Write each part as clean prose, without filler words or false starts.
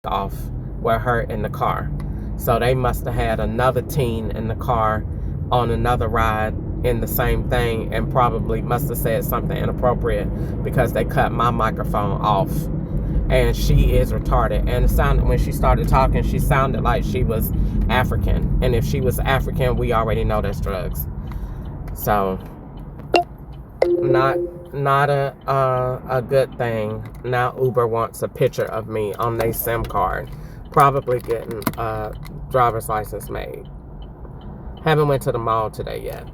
off with her in the car. So they must have had another teen in the car on another ride in the same thing, and probably must have said something inappropriate because they cut my microphone off. And she is retarded. And it sounded, when she started talking, she sounded like she was African. And if she was African, we already know that's drugs. So not a good thing. Now Uber wants a picture of me on their SIM card. Probably getting a driver's license made. Haven't went to the mall today yet.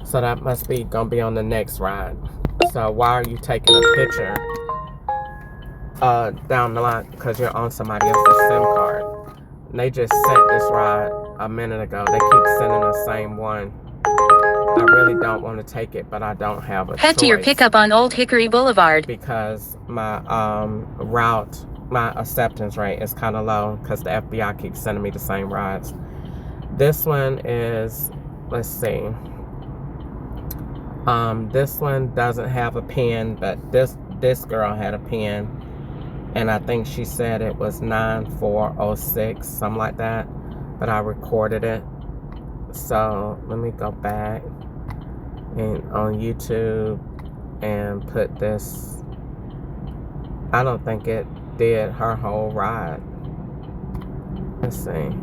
So that must be gonna be on the next ride. So why are you taking a picture down the line? Because you're on somebody else's SIM card. And they just sent this ride a minute ago. They keep sending the same one. I really don't want to take it, but I don't have a choice. Head to your pickup on Old Hickory Boulevard. Because my route, my acceptance rate is kind of low because the FBI keeps sending me the same rides. This one is, let's see. This one doesn't have a pin, but this girl had a pin. And I think she said it was 9406, something like that. But I recorded it. So let me go back and on YouTube and put this. I don't think it did her whole ride. Let's see.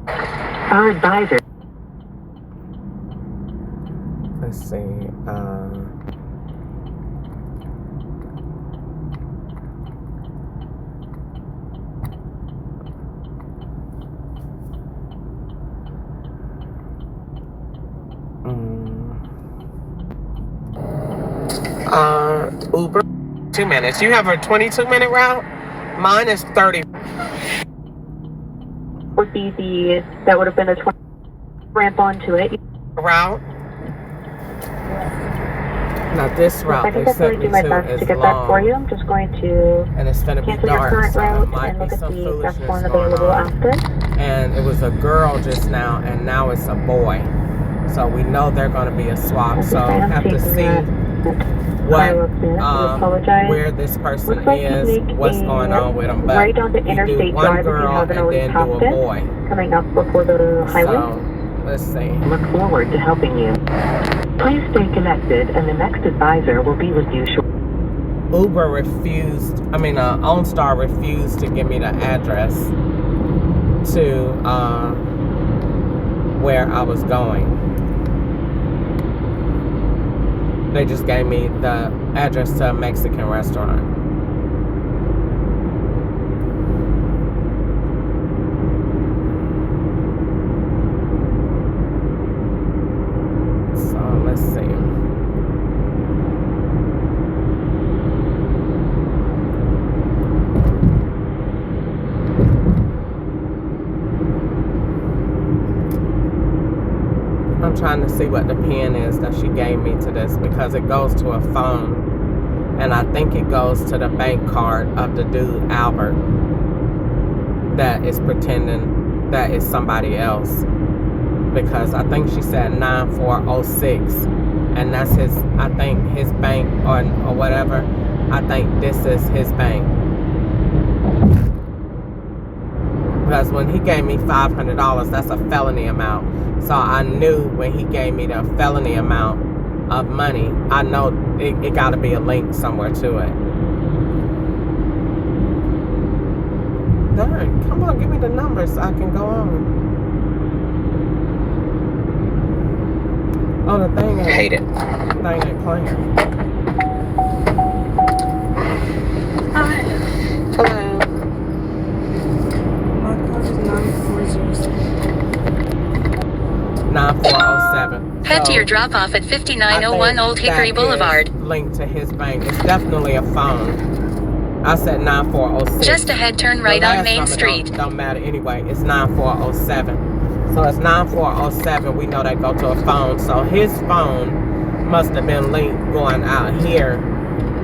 Our advisor. Let's see. Uber, 2 minutes. You have a 22-minute route? Mine is 30. Would be that would have been a 20 ramp onto it. Route? Now this route they sent me to is to get long. That for you. I'm just going to and it's going to be cancel dark, your current so route it might and be look at some the best foolishness one going available on. after. And it was a girl just now, and now it's a boy. So we know they're going to be a swap. So I have to see what, where this person is, what's going on with them. But right on the you interstate do one drive girl and then do a boy. Coming up before the highway. So let's see. Look forward to helping you. Please stay connected, and the next advisor will be with you shortly. Uber refused, OnStar refused to give me the address to where I was going. They just gave me the address to a Mexican restaurant. So let's see. I'm trying to see what the pin is that she gave me to this, because it goes to a phone, and I think it goes to the bank card of the dude Albert that is pretending that is somebody else, because I think she said 9406, and that's his, I think his bank or whatever. I think this is his bank. Because when he gave me $500, that's a felony amount. So I knew when he gave me the felony amount of money, I know it got to be a link somewhere to it. Darn, come on, give me the number so I can go on. Oh, the thing ain't, hate it. Thing ain't playing. Hi. Hello. My code is 9407. Head to your drop-off at 5901 Old Hickory Boulevard. Linked to his bank. It's definitely a phone. I said 9406. Just ahead, turn right on Main Street. Don't matter anyway. It's 9407. So it's 9407. We know they go to a phone. So his phone must have been linked going out here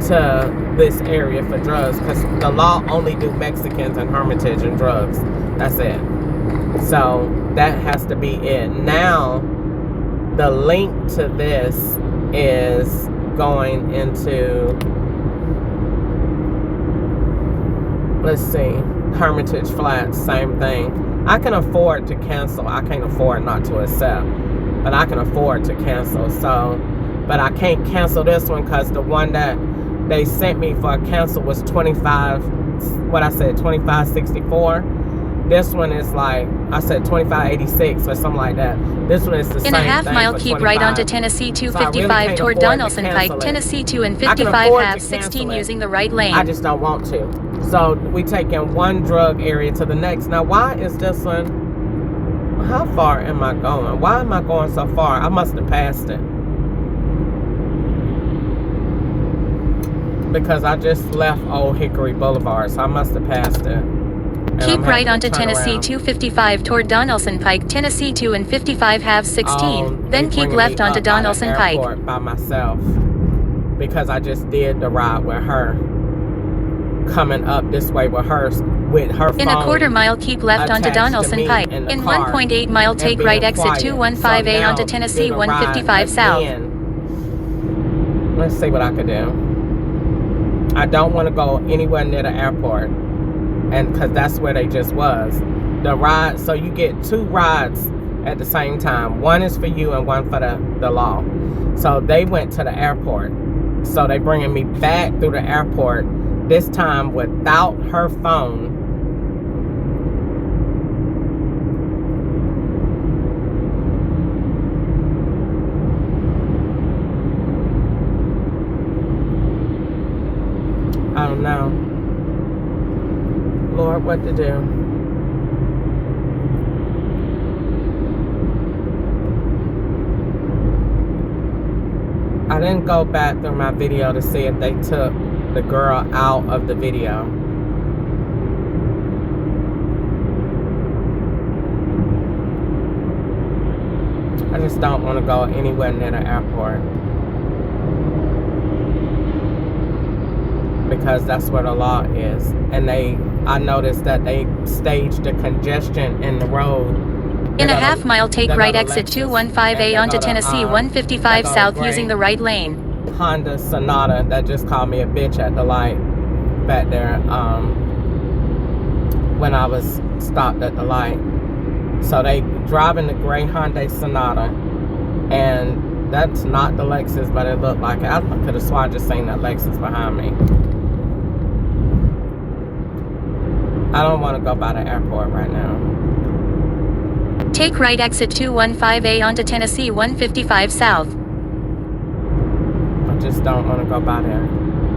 to this area for drugs, because the law only do Mexicans and Hermitage and drugs. That's it. So that has to be it. Now the link to this is going into let's see, Hermitage Flats, same thing. I can afford to cancel. I can't afford not to accept, but I can afford to cancel. So, but I can't cancel this one because the one that they sent me for a cancel was 2564. This one is like, I said 2586 or something like that. This one is the same In a half thing mile, for keep 25. right onto Tennessee So I really 255 can't toward afford to Donaldson cancel Pike, it. Tennessee 2 and I can 55 afford to half cancel 16 it. using the right lane. I just don't want to. So we taking one drug area to the next. Now, why is this one? How far am I going? Why am I going so far? I must have passed it. Because I just left Old Hickory Boulevard, so I must have passed it. And Keep I'm right having to onto turn Tennessee around. 255 toward Donaldson Pike, Tennessee 2 and 55 half 16. They Then keep bringing left me onto up by the Donaldson Pike. airport by myself because I just did the ride with her, coming up this way with her phone. In a quarter mile, keep left onto attached to Donaldson me Pike. in the In car 1.8 mile, take and right being exit quiet. 215A So onto now, Tennessee do the ride 155 south. again. Let's see what I could do. I don't want to go anywhere near the airport, and because that's where they just was. The ride, so you get two rides at the same time. One is for you and one for the law. So they went to the airport. So they bringing me back through the airport, this time without her phone. I don't know. Lord, what to do? I didn't go back through my video to see if they took the girl out of the video. I just don't want to go anywhere near the airport, because that's where the law is. And I noticed that they staged the congestion in the road. In a half mile, take right exit 215A onto Tennessee 155 south using the right lane. Honda Sonata that just called me a bitch at the light back there when I was stopped at the light. So they driving the gray Hyundai Sonata, and that's not the Lexus, but it looked like it. I could have sworn I just seen that Lexus behind me. I don't want to go by the airport right now. Take right exit 215A onto Tennessee 155 south. I just don't want to go by there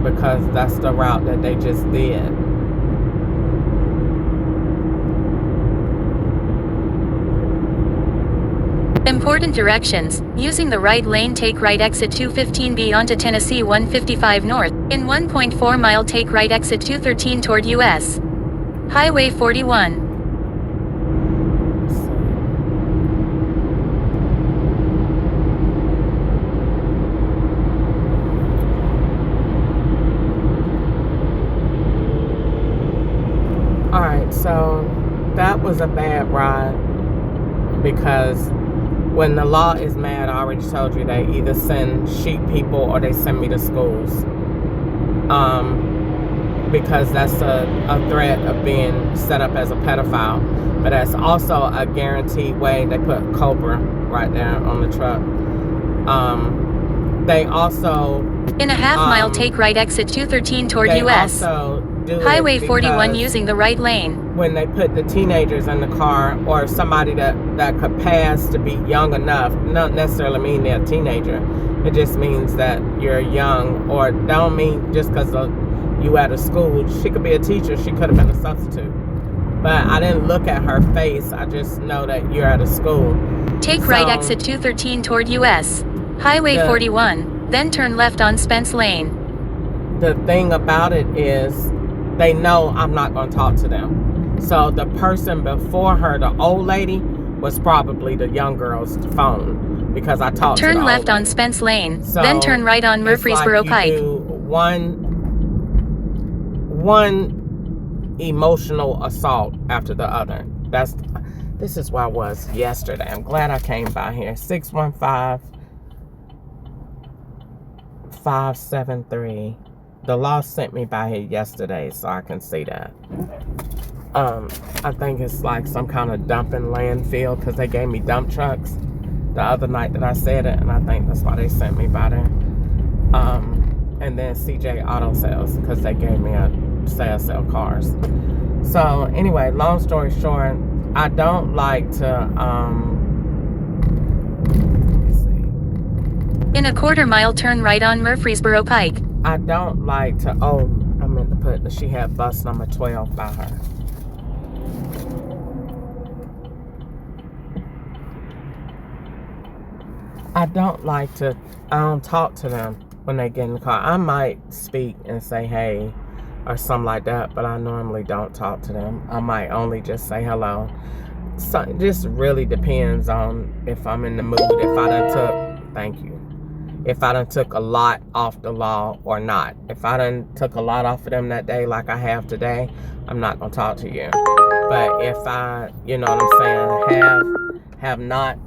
because that's the route that they just did. Important directions. Using the right lane, take right exit 215B onto Tennessee 155 north. In 1.4 mile, take right exit 213 toward US Highway 41. Alright, so that was a bad ride because when the law is mad, I already told you, they either send sheep people or they send me to schools. Because that's a threat of being set up as a pedophile. But that's also a guaranteed way. They put Cobra right there on the truck. They also... In a half mile, take right exit 213 toward US Highway 41 using the right lane. When they put the teenagers in the car, or somebody that could pass to be young enough, not necessarily mean they're a teenager. It just means that you're young, or don't mean just because you at a school. She could be a teacher. She could have been a substitute. But I didn't look at her face. I just know that you're at a school. Take right exit 213 toward US Highway 41. Then turn left on Spence Lane. The thing about it is, they know I'm not going to talk to them. So the person before her, the old lady, was probably the young girl's phone, because I talked to the Turn left old on lady. Spence Lane. So Then turn right on Murfreesboro it's like you Pike. do one emotional assault after the other. This is where I was yesterday. I'm glad I came by here. 615-573 the law sent me by here yesterday, so I can see that. I think it's like some kind of dumping landfill, because they gave me dump trucks the other night that I said it, and I think that's why they sent me by there. And then CJ Auto Sales, because they gave me a sell cars. So anyway, long story short, I don't like to let's see. In a quarter-mile, turn right on Murfreesboro Pike. I don't like to, oh, I meant to put that she had bus number 12 by her. I don't talk to them when they get in the car. I might speak and say hey or something like that, but I normally don't talk to them. I might only just say hello. So it just really depends on if I'm in the mood, if I done took a lot off the law or not. If I done took a lot off of them that day like I have today, I'm not gonna talk to you. But if I, you know what I'm saying, have not,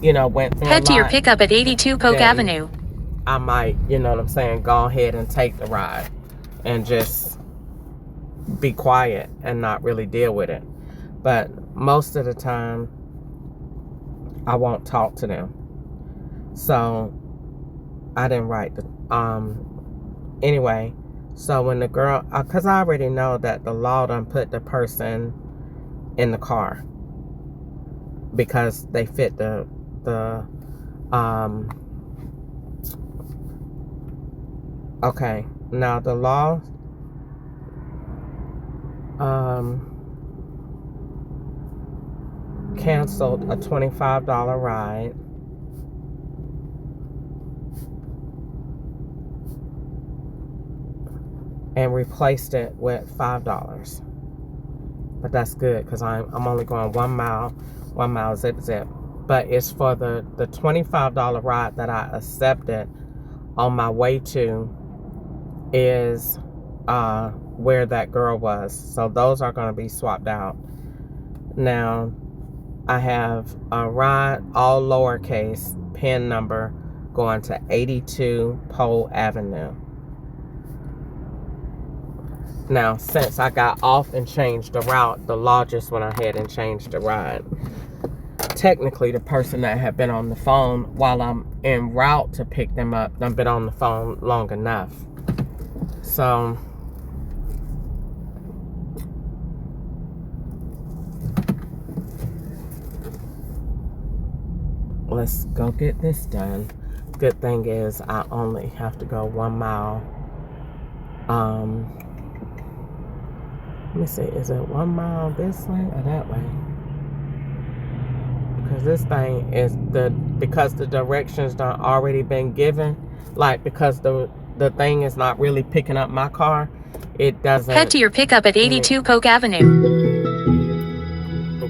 you know, went through Head to your pickup at 82 Polk Avenue. I might, you know what I'm saying, go ahead and take the ride and just be quiet and not really deal with it. But most of the time, I won't talk to them. So I didn't write the, anyway, so when the girl, because I already know that the law done put the person in the car because they fit the okay, now the law canceled a $25 ride and replaced it with $5. But that's good because I'm only going 1 mile zip. But it's for the $25 ride that I accepted on my way to is where that girl was. So those are going to be swapped out. Now I have a ride, all lowercase, PIN number, going to 82 Pole Avenue. Now, since I got off and changed the route, the law just went ahead and changed the ride. Technically, the person that had been on the phone while I'm en route to pick them up, I've been on the phone long enough. So, let's go get this done. Good thing is I only have to go 1 mile. Let me see, is it 1 mile this way or that way? Because this thing is because the directions done already been given, like because the thing is not really picking up my car, it doesn't. Head to your pickup at 82 Polk Avenue.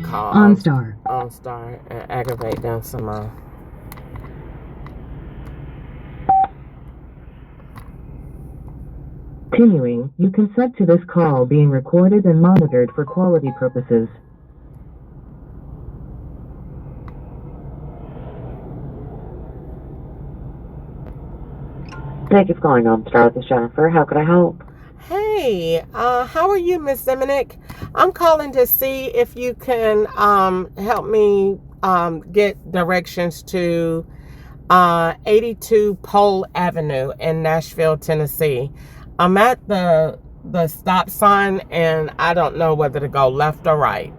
Call OnStar. OnStar and aggravate them some more. Continuing, you consent to this call being recorded and monitored for quality purposes. Thank you for calling OnStar. This is Jennifer. How could I help? Hey, how are you, Miss Ziminick? I'm calling to see if you can help me get directions to 82 Pole Avenue in Nashville, Tennessee. I'm at the stop sign and I don't know whether to go left or right.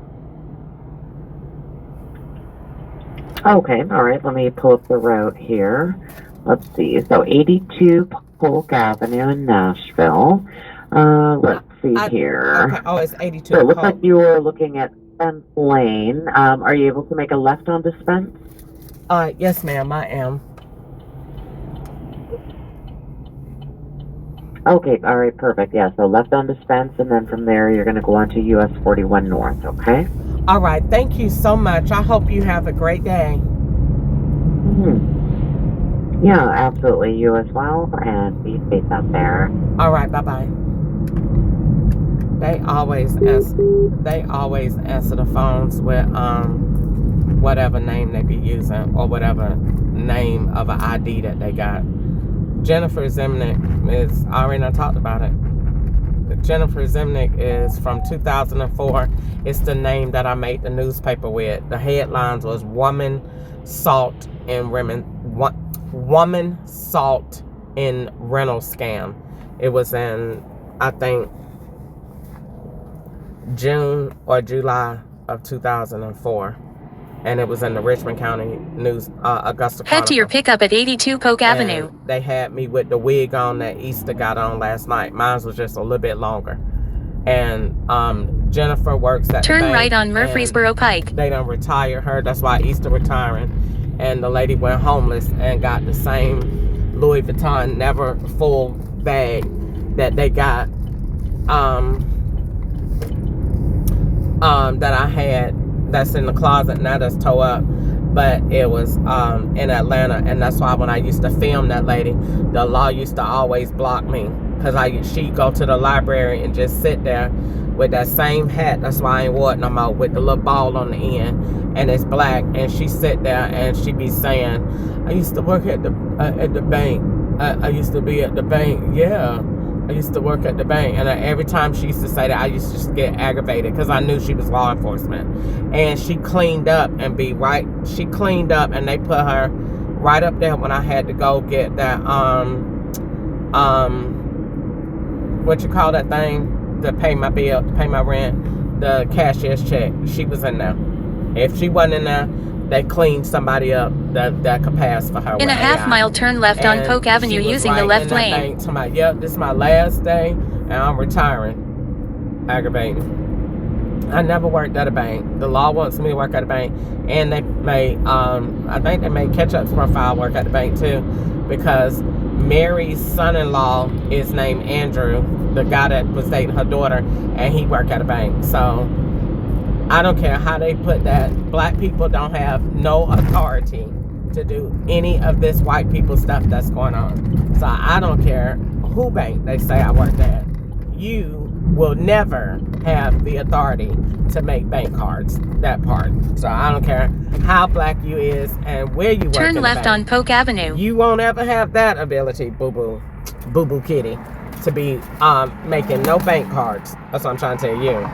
Okay, all right. Let me pull up the route here. Let's see. So 82 Polk Avenue in Nashville. Let's see here. Okay. Oh, it's 82. So it looks like you were looking at Spence Lane. Are you able to make a left onto Spence? Yes, ma'am, I am. Okay, all right, perfect. Yeah, so left onto Spence, and then from there you're going to go on to US 41 North, okay? All right, thank you so much. I hope you have a great day. Yeah, absolutely. You as well, and be safe out there. All right, bye-bye. They always answer the phones with whatever name they be using or whatever name of an ID that they got. Jennifer Zimnick is, I already done talked about it. Jennifer Zemnick is from 2004. It's the name that I made the newspaper with. The headlines was Woman Salt in Woman Salt in Rental Scam. It was in, I think, June or July of 2004. And it was in the Richmond County News, Augusta Chronicle. Head to your pickup at 82 Polk Avenue. And they had me with the wig on that Easter got on last night. Mine was just a little bit longer. And Jennifer works at Turn the bank, right on Murfreesboro Pike. They done retired her. That's why Easter retiring. And the lady went homeless and got the same Louis Vuitton never full bag that they got that I had, that's in the closet now, that's tore up. But it was in Atlanta, and that's why when I used to film that lady, the law used to always block me, because she'd go to the library and just sit there with that same hat. That's why I ain't wore it no more, with the little ball on the end, and it's black. And she sit there and she be saying, I used to work at the bank. I used to be at the bank. Yeah, I used to work at the bank. And every time she used to say that, I used to just get aggravated, because I knew she was law enforcement. And she cleaned up and she cleaned up, and they put her right up there when I had to go get that what you call that thing to pay my bill, to pay my rent, the cashier's check. She was in there. If she wasn't in there, they cleaned somebody up that could pass for her. In a half-mile, turn left on Polk Avenue using the left lane. To my, yep, this is my last day, and I'm retiring. Aggravating. I never worked at a bank. The law wants me to work at a bank, and they made, I think they made Ketchup's profile work at the bank too, because Mary's son-in-law is named Andrew, the guy that was dating her daughter, and he worked at a bank. So I don't care how they put that. Black people don't have no authority to do any of this white people stuff that's going on. So I don't care who bank they say I worked at. You will never have the authority to make bank cards. That part. So I don't care how black you is and where you work. Turn left on Polk Avenue. You won't ever have that ability, boo-boo kitty, to be making no bank cards. That's what I'm trying to tell you.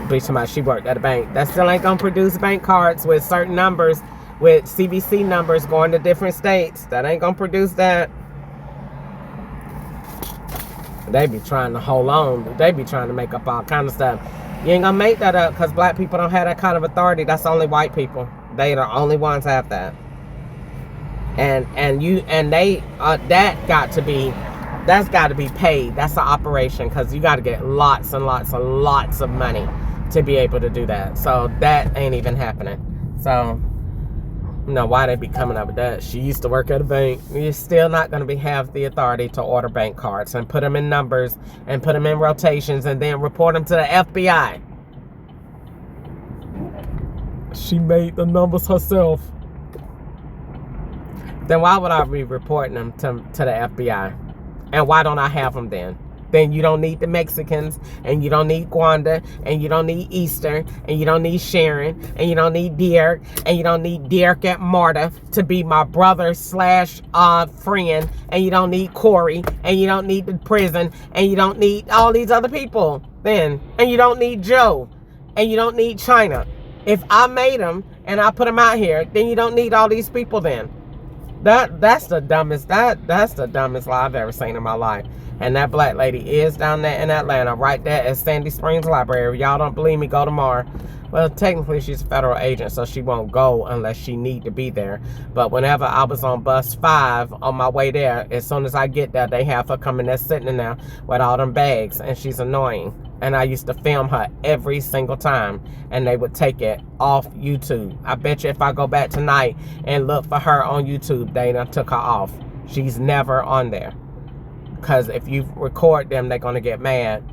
Be somebody she worked at a bank. That still ain't gonna produce bank cards with certain numbers, with CVC numbers going to different states. That ain't gonna produce that. They be trying to hold on. They be trying to make up all kind of stuff. You ain't gonna make that up, because black people don't have that kind of authority. That's only white people. They are the only ones have that. And they that's got to be paid. That's an operation, because you got to get lots and lots and lots of money to be able to do that. So that ain't even happening. So you know why they be coming up with that. She used to work at a bank. You're still not going to have the authority to order bank cards and put them in numbers and put them in rotations and then report them to the FBI. She made the numbers herself. Then why would I be reporting them to the FBI? And why don't I have them then? Then you don't need the Mexicans, and you don't need Gwanda, and you don't need Easter, and you don't need Sharon, and you don't need Derek, and you don't need Derek at Marta to be my brother / friend, and you don't need Corey, and you don't need the prison, and you don't need all these other people then, and you don't need Joe, and you don't need China. If I made them and I put them out here, then you don't need all these people then. That's the dumbest lie I've ever seen in my life. And that black lady is down there in Atlanta, right there at Sandy Springs Library. Y'all don't believe me, go tomorrow. Well, technically she's a federal agent, so she won't go unless she need to be there. But whenever I was on bus 5 on my way there, as soon as I get there, they have her coming there, sitting in there with all them bags, and she's annoying. And I used to film her every single time, and they would take it off YouTube. I bet you if I go back tonight and look for her on YouTube, they done took her off. She's never on there. Because if you record them, they're going to get mad.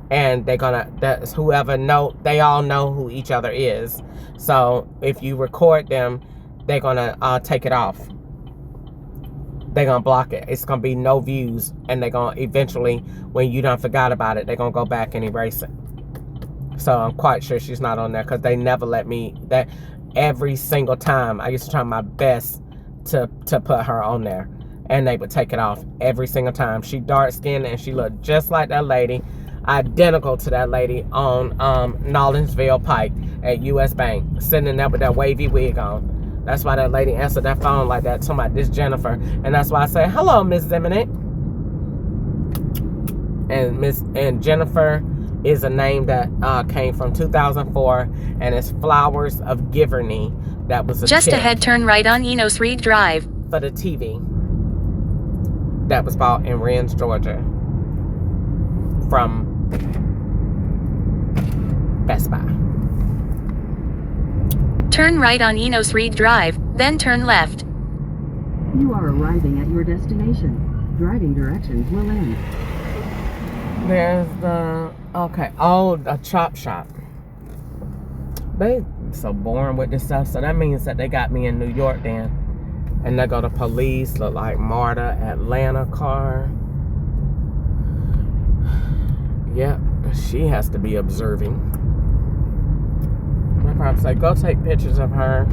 And they're going to, that's whoever know, they all know who each other is. So if you record them, they're going to take it off. They're going to block it. It's going to be no views. And they're going to eventually, when you done forgot about it, they're going to go back and erase it. So I'm quite sure she's not on there, because they never let me, that every single time I used to try my best to put her on there. and they would take it off every single time. She dark skinned and she looked just like that lady, identical to that lady on Nolensville Pike at US Bank, sitting there with that wavy wig on. That's why that lady answered that phone like that, talking about this Jennifer. And that's why I say, hello, Miss Ziminick. And Jennifer is a name that came from 2004, and it's Flowers of Giverny. That was a Just tip ahead, turn right on Enos Reed Drive. for the TV that was bought in Rennes, Georgia, from Best Buy. Turn right on Enos Reed Drive, then turn left. You are arriving at your destination. Driving directions will end. There's the, okay, oh, a chop shop. They so boring with this stuff, so that means that they got me in New York then. And they go to police, look like Marta, Atlanta car. Yep, she has to be observing. I probably say, go take pictures of her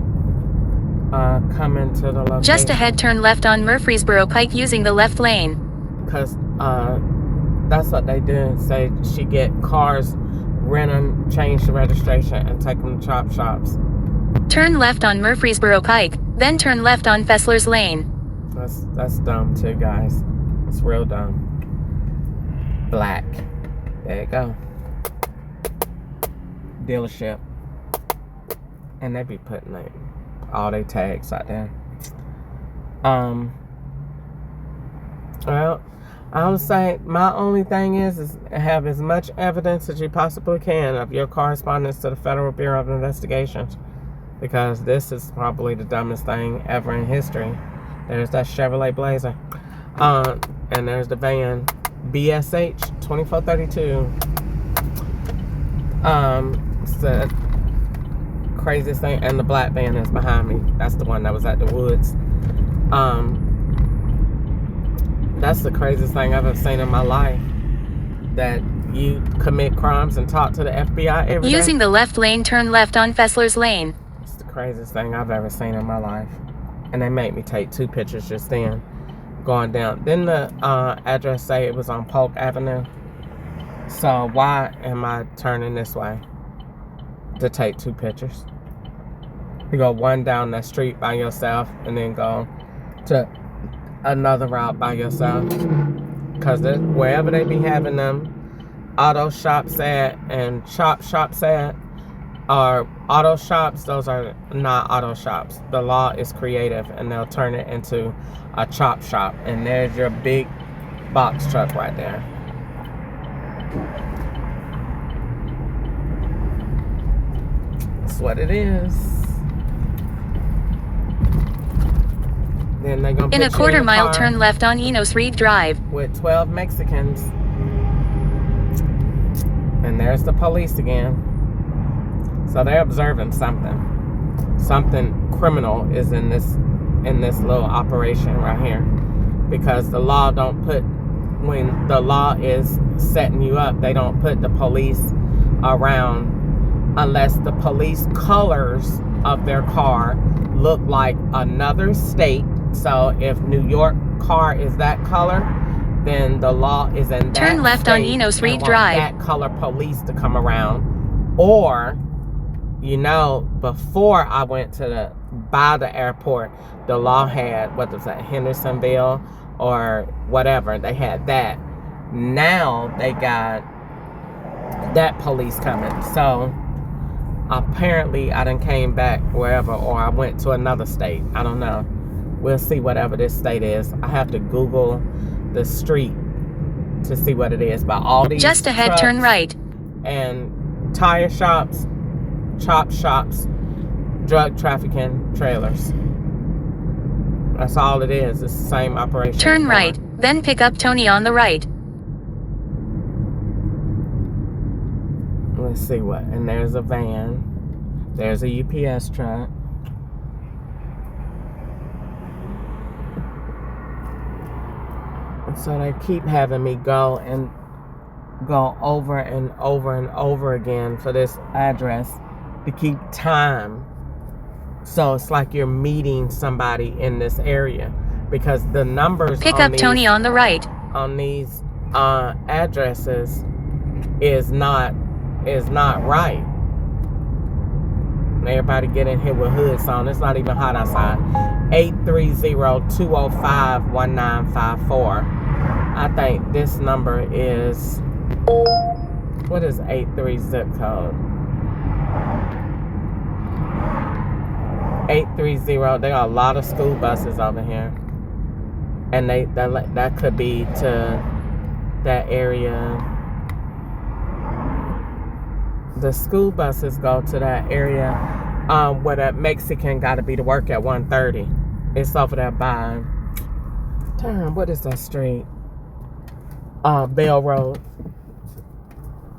coming to the location. Just ahead, turn left on Murfreesboro Pike using the left lane. Because that's what they do. Say she get cars, rent them, change the registration, and take them to chop shops. Turn left on Murfreesboro Pike, then turn left on Fessler's Lane. That's dumb too, guys. It's real dumb. Black. There you go. Dealership. And they be putting like all their tags out there. Well, I would say my only thing is have as much evidence as you possibly can of your correspondence to the Federal Bureau of Investigations, because this is probably the dumbest thing ever in history. There's that Chevrolet Blazer, and there's the van BSH 2432. It's the craziest thing, and the black van is behind me. That's the one that was at the woods. That's the craziest thing I've ever seen in my life. That you commit crimes and talk to the FBI every day. Using the left lane, turn left on Fessler's Lane. It's the craziest thing I've ever seen in my life. And they made me take 2 pictures just then, going down. Then the address say it was on Polk Avenue. So why am I turning this way to take 2 pictures? You go one down that street by yourself and then go to another route by yourself. Because wherever they be having them auto shops at and chop shops at, are auto shops, those are not auto shops. The law is creative and they'll turn it into a chop shop. And there's your big box truck right there. That's what it is. Then they're gonna In a put you quarter a mile, car turn left on Enos Reed Drive. with 12 Mexicans. And there's the police again. So they're observing something. Something criminal is in this little operation right here. Because the law don't put, when the law is setting you up, they don't put the police around unless the police colors of their car look like another state. So if New York car is that color, then the law is in that Turn left on state Enos Reed and want Drive. that color police to come around. Or, you know, before I went to by the airport, the law had, what was that, Hendersonville or whatever, they had that. Now they got that police coming. So apparently I done came back wherever, or I went to another state. I don't know. We'll see whatever this state is. I have to Google the street to see what it is. But all these Just ahead, turn trucks right. and tire shops, chop shops, drug trafficking trailers. That's all it is. It's the same operation. Turn right, then pick up Tony on the right. Let's see what. And there's a van. There's a UPS truck. And so they keep having me go over and over and over again for this address to keep time. So it's like you're meeting somebody in this area. because the numbers Pick on up these, Tony on the right. on these addresses is not right. And everybody getting hit with hoods on. It's not even hot outside. 830-205-1954. I think this number is, what is 83 zip code? 830. There are a lot of school buses over here, and that could be to that area. The school buses go to that area where that Mexican got to be to work at 1:30. It's over there by, what is that street? Bell Road.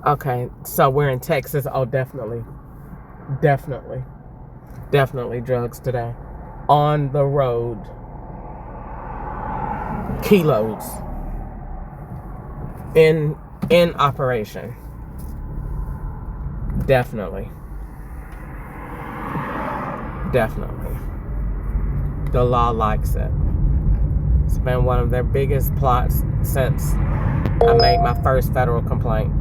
Okay, so we're in Texas. Oh, definitely drugs today. On the road. Kilos. In operation. Definitely. The law likes it. It's been one of their biggest plots since I made my first federal complaint.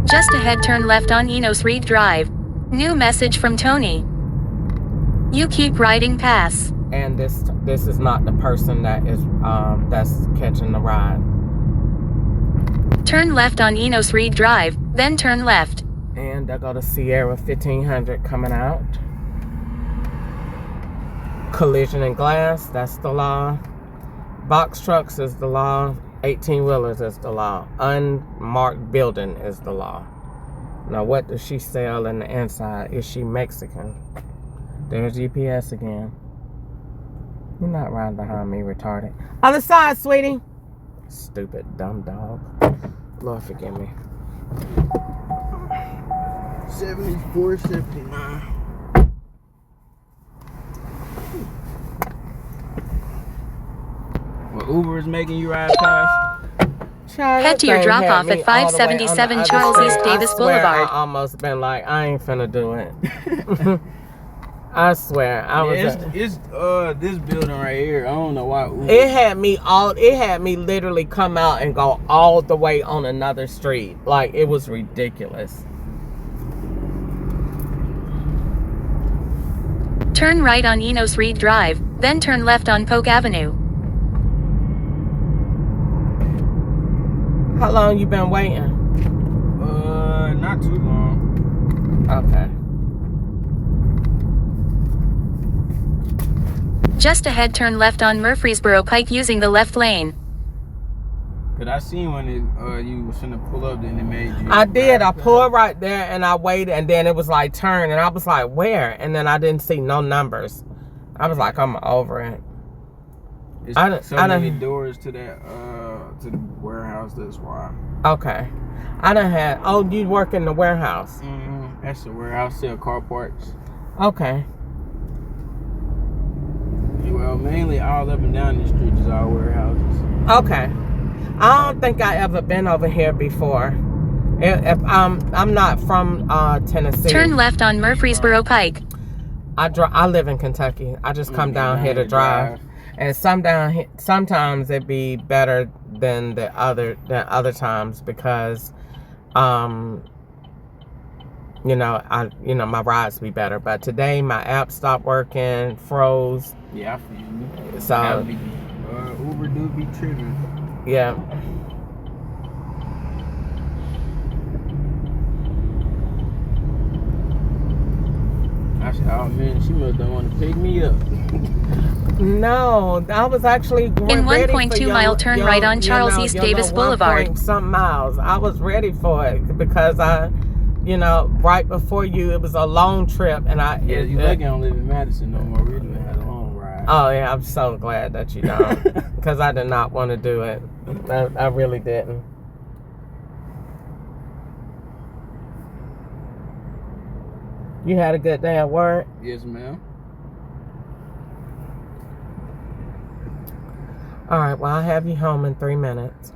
Just ahead, turn left on Enos Reed Drive. New message from Tony. You keep riding past. And this is not the person that is that's catching the ride. Turn left on Enos Reed Drive, then turn left. And I go to Sierra 1500 coming out. Collision and glass, that's the law. Box trucks is the law. 18-wheelers is the law. Unmarked building is the law. Now, what does she sell in the inside? Is she Mexican? There's GPS again. You're not riding behind me, retarded. Other side, sweetie. Stupid, dumb dog. Lord forgive me. 74.79. Well, Uber is making you ride past. Head to your drop-off at 577 Charles East Davis Boulevard. I almost been like, I ain't finna do it. I swear, It's this building right here. I don't know why Uber. It had me literally come out and go all the way on another street. Like, it was ridiculous. Turn right on Enos Reed Drive, then turn left on Polk Avenue. How long you been waiting? Not too long. Okay. Just ahead, turn left on Murfreesboro Pike using the left lane. Cause I seen when you was finna pull up, then it made you. I did. I pulled right there and I waited, and then it was like turn, and I was like, where? And then I didn't see no numbers. I was like, I'm over it. It's so many doors to that to the warehouse. That's why. Okay. I done had. Oh, you work in the warehouse? That's the warehouse. Sell car parts. Okay. Well, mainly all up and down the street is all warehouses. Okay. I don't think I ever been over here before. If I'm not from Tennessee. Turn left on Murfreesboro Pike. I live in Kentucky. I just come down here to drive. And sometimes it'd be better than other times because my rides be better. But today my app stopped working, froze. Yeah, I feel you. So Uber do be tripping. Yeah. I said, oh man, she must don't want to pick me up. No, I was actually in 1.2 mile turn right on Charles East Davis Boulevard. Some miles. I was ready for it because right before you, it was a long trip, and you lucky I don't live in Madison no more. We done had a long ride. Oh yeah, I'm so glad that you don't, because I did not want to do it. I really didn't. You had a good day at work? Yes, ma'am. All right, well, I'll have you home in 3 minutes.